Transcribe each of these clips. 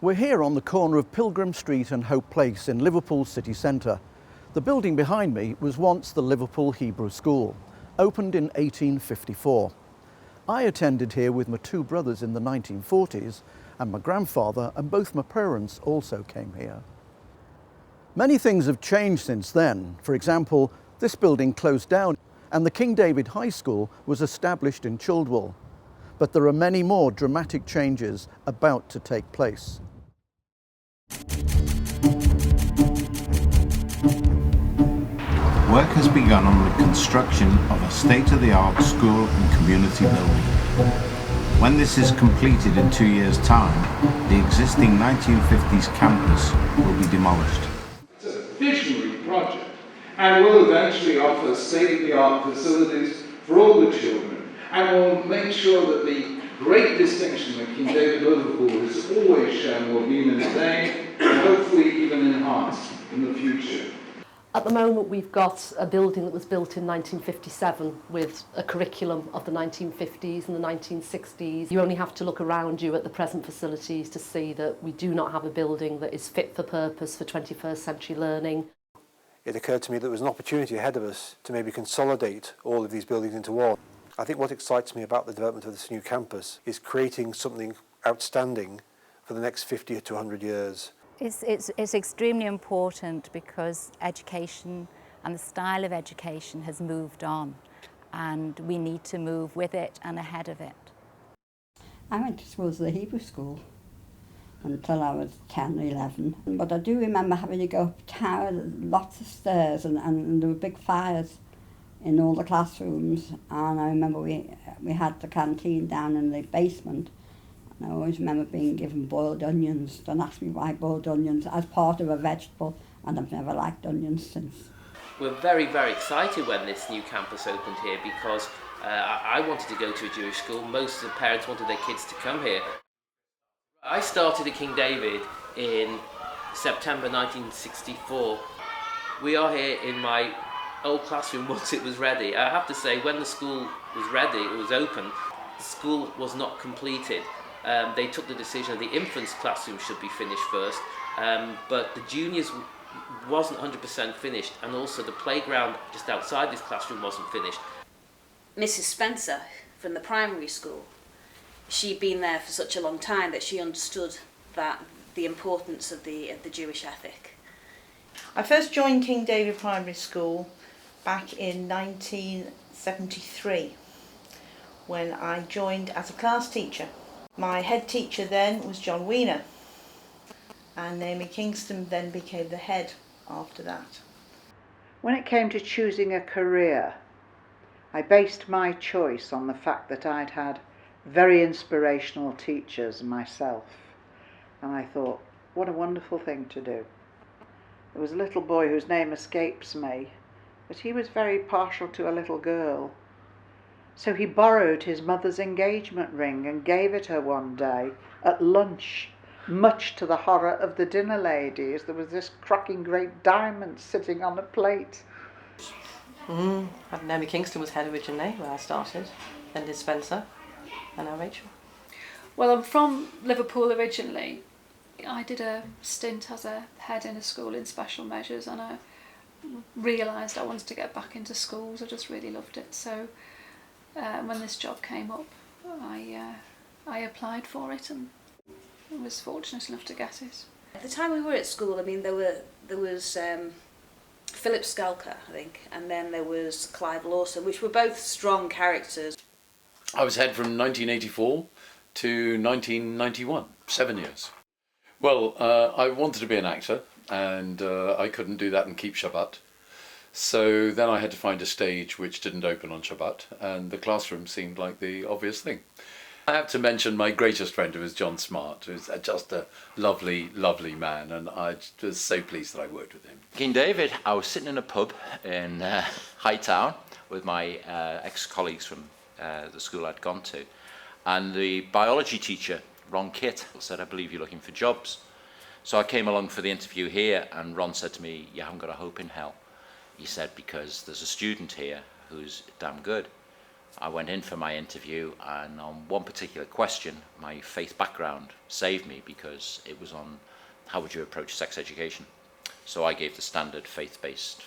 We're here on the corner of Pilgrim Street and Hope Place in Liverpool city centre. The building behind me was once the Liverpool Hebrew School, opened in 1854. I attended here with my two brothers in the 1940s, and my grandfather and both my parents also came here. Many things have changed since then. For example, this building closed down and the King David High School was established in Childwell. But there are many more dramatic changes about to take place. Work has begun on the construction of a state-of-the-art school and community building. When this is completed in 2 years' time, the existing 1950s campus will be demolished. It's a visionary project and will eventually offer state-of-the-art facilities for all the children, and will make sure that the great distinction that King David Liverpool has always shown will be maintained and hopefully even enhanced in the future. At the moment we've got a building that was built in 1957 with a curriculum of the 1950s and the 1960s. You only have to look around you at the present facilities to see that we do not have a building that is fit for purpose for 21st century learning. It occurred to me that there was an opportunity ahead of us to maybe consolidate all of these buildings into one. I think what excites me about the development of this new campus is creating something outstanding for the next 50 to 100 years. It's extremely important because education and the style of education has moved on, and we need to move with it and ahead of it. I went to school as a Hebrew school until I was 10 or 11. But I do remember having to go up towers, lots of stairs, and there were big fires in all the classrooms. And I remember we had the canteen down in the basement. And I always remember being given boiled onions. Don't ask me why boiled onions, as part of a vegetable, and I've never liked onions since. We're very, very excited when this new campus opened here because I wanted to go to a Jewish school. Most of the parents wanted their kids to come here. I started at King David in September 1964. We are here in my old classroom once it was ready. I have to say, when the school was ready, it was open, the school was not completed. They took the decision that the infants classroom should be finished first, but the juniors wasn't 100% finished, and also the playground just outside this classroom wasn't finished. Mrs. Spencer from the primary school, she'd been there for such a long time that she understood that the importance of the Jewish ethic. I first joined King David Primary School back in 1973 when I joined as a class teacher. My head teacher then was John Weiner, and Naomi Kingston then became the head after that. When it came to choosing a career, I based my choice on the fact that I'd had very inspirational teachers myself, and I thought, what a wonderful thing to do. There was a little boy whose name escapes me, but he was very partial to a little girl. So he borrowed his mother's engagement ring and gave it her one day at lunch, much to the horror of the dinner ladies. There was this cracking great diamond sitting on a plate. Naomi Kingston was head originally when I started, then did Spencer, and now Rachel. Well, I'm from Liverpool originally. I did a stint as a head in a school in special measures, and I realised I wanted to get back into schools. I just really loved it. So when this job came up, I applied for it and I was fortunate enough to get it. At the time we were at school, I mean, there was Philip Skelker, I think, and then there was Clive Lawson, which were both strong characters. I was head from 1984 to 1991, 7 years. Well, I wanted to be an actor, and I couldn't do that and keep Shabbat. So then I had to find a stage which didn't open on Shabbat, and the classroom seemed like the obvious thing. I have to mention my greatest friend, who was John Smart, who's just a lovely, lovely man, and I was so pleased that I worked with him. King David, I was sitting in a pub in Hightown with my ex-colleagues from the school I'd gone to, and the biology teacher, Ron Kitt, said, I believe you're looking for jobs. So I came along for the interview here, and Ron said to me, you haven't got a hope in hell. He said, because there's a student here who's damn good. I went in for my interview, and on one particular question, my faith background saved me, because it was on how would you approach sex education. So I gave the standard faith-based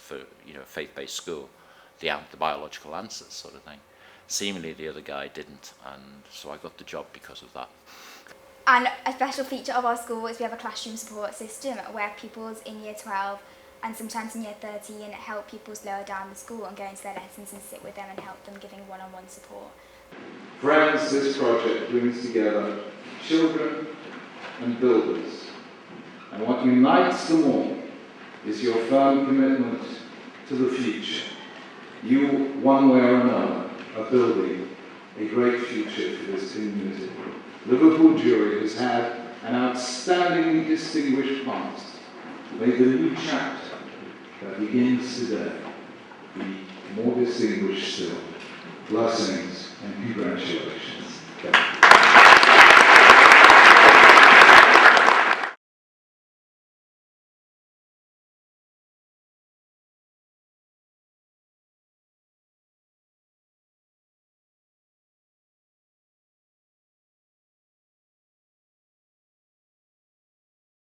school, the biological answers sort of thing. Seemingly the other guy didn't, and so I got the job because of that. And a special feature of our school is we have a classroom support system where pupils in year 12 and sometimes in year 13 help pupils lower down the school and go into their lessons and sit with them and help them, giving one-on-one support. Friends, this project brings together children and builders, and what unites them all is your firm commitment to the future. You, one way or another, are building a great future for this community. Liverpool Jewry has had an outstandingly distinguished past. May the new chapter that begins today be more distinguished still. Blessings and congratulations.